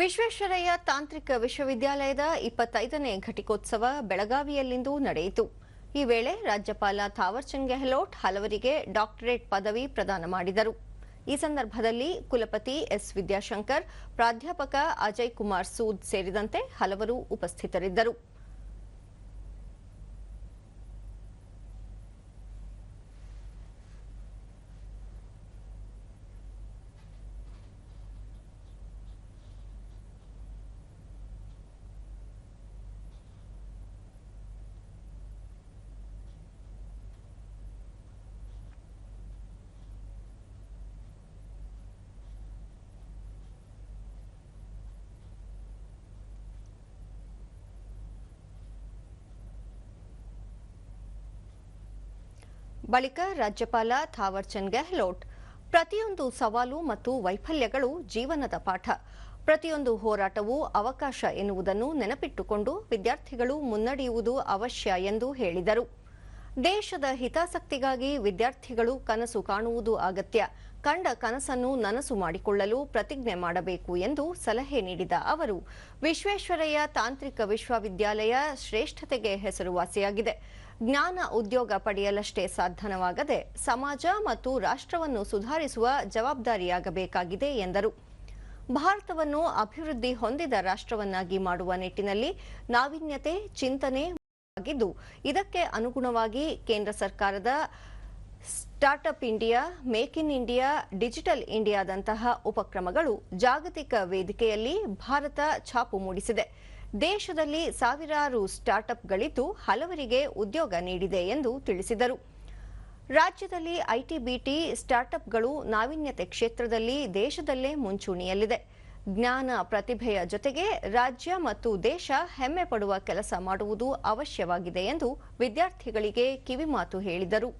ವಿಶ್ವೇಶ್ವರಯ್ಯ ತಾಂತ್ರಿಕ ವಿಶ್ವವಿದ್ಯಾಲಯದ 25ನೇ ಘಟಿಕೋತ್ಸವ ಬೆಳಗಾವಿಯಲ್ಲಿಂದು ನಡೆಯಿತು. ಈ ವೇಳೆ ರಾಜ್ಯಪಾಲ ಥಾವರ್ಚಂದ್ ಗೆಹ್ಲೋಟ್ ಹಲವರಿಗೆ ಡಾಕ್ಟರೇಟ್ ಪದವಿ ಪ್ರದಾನ ಮಾಡಿದರು. ಈ ಸಂದರ್ಭದಲ್ಲಿ ಕುಲಪತಿ ಎಸ್ ವಿದ್ಯಾಶಂಕರ್, ಪ್ರಾಧ್ಯಾಪಕ ಅಜಯ್ ಕುಮಾರ್ ಸೂದ್ ಸೇರಿದಂತೆ ಹಲವರು ಉಪಸ್ಥಿತರಿದ್ದರು. ಬಳಿಕ ರಾಜ್ಯಪಾಲ ಥಾವರ್ಚಂದ್ ಗೆಹ್ಲೋಟ್, ಪ್ರತಿಯೊಂದು ಸವಾಲು ಮತ್ತು ವೈಫಲ್ಯಗಳು ಜೀವನದ ಪಾಠ, ಪ್ರತಿಯೊಂದು ಹೋರಾಟವೂ ಅವಕಾಶ ಎನ್ನುವುದನ್ನು ನೆನಪಿಟ್ಟುಕೊಂಡು ವಿದ್ಯಾರ್ಥಿಗಳು ಮುನ್ನಡೆಯುವುದು ಅವಶ್ಯ ಎಂದು ಹೇಳಿದರು. ದೇಶದ ಹಿತಾಸಕ್ತಿಗಾಗಿ ವಿದ್ಯಾರ್ಥಿಗಳು ಕನಸು ಕಾಣುವುದು ಅಗತ್ಯ, ಕಂಡ ಕನಸನ್ನು ನನಸು ಮಾಡಿಕೊಳ್ಳಲು ಪ್ರತಿಜ್ಞೆ ಮಾಡಬೇಕು ಎಂದು ಸಲಹೆ ನೀಡಿದ ಅವರು, ವಿಶ್ವೇಶ್ವರಯ್ಯ ತಾಂತ್ರಿಕ ವಿಶ್ವವಿದ್ಯಾಲಯ ಶ್ರೇಷ್ಠತೆಗೆ ಹೆಸರುವಾಸಿಯಾಗಿದೆ. ಜ್ಞಾನ ಉದ್ಯೋಗ ಪಡೆಯಲಷ್ಟೇ ಸಾಧನವಾಗದೆ ಸಮಾಜ ಮತ್ತು ರಾಷ್ಟ್ರವನ್ನು ಸುಧಾರಿಸುವ ಜವಾಬ್ದಾರಿಯಾಗಬೇಕಾಗಿದೆ ಎಂದರು. ಭಾರತವನ್ನು ಅಭಿವೃದ್ಧಿ ಹೊಂದಿದ ರಾಷ್ಟ್ರವನ್ನಾಗಿ ಮಾಡುವ ನಿಟ್ಟಿನಲ್ಲಿ ನಾವೀನ್ಯತೆ ಚಿಂತನೆ ಆಗಿದ್ದು, ಇದಕ್ಕೆ ಅನುಗುಣವಾಗಿ ಕೇಂದ್ರ ಸರ್ಕಾರದ startup India, make in India, digital ಇಂಡಿಯಾದಂತಹ ಉಪಕ್ರಮಗಳು ಜಾಗತಿಕ ವೇದಿಕೆಯಲ್ಲಿ ಭಾರತ ಛಾಪು ಮೂಡಿಸಿದೆ. ದೇಶದಲ್ಲಿ ಸಾವಿರಾರು ಸ್ಟಾರ್ಟ್ಅಪ್ಗಳಿದ್ದು ಹಲವರಿಗೆ ಉದ್ಯೋಗ ನೀಡಿದೆ ಎಂದು ತಿಳಿಸಿದರು. ರಾಜ್ಯದಲ್ಲಿ ಐಟಿ ಬಿಟಿ ಸ್ಟಾರ್ಟ್ಅಪ್ಗಳು ನಾವೀನ್ಯತೆ ಕ್ಷೇತ್ರದಲ್ಲಿ ದೇಶದಲ್ಲೇ ಮುಂಚೂಣಿಯಲ್ಲಿದೆ. ಜ್ಞಾನ ಪ್ರತಿಭೆಯ ಜೊತೆಗೆ ರಾಜ್ಯ ಮತ್ತು ದೇಶ ಹೆಮ್ಮೆ ಪಡುವ ಕೆಲಸ ಮಾಡುವುದು ಅವಶ್ಯವಾಗಿದೆ ಎಂದು ವಿದ್ಯಾರ್ಥಿಗಳಿಗೆ ಕಿವಿಮಾತು ಹೇಳಿದರು.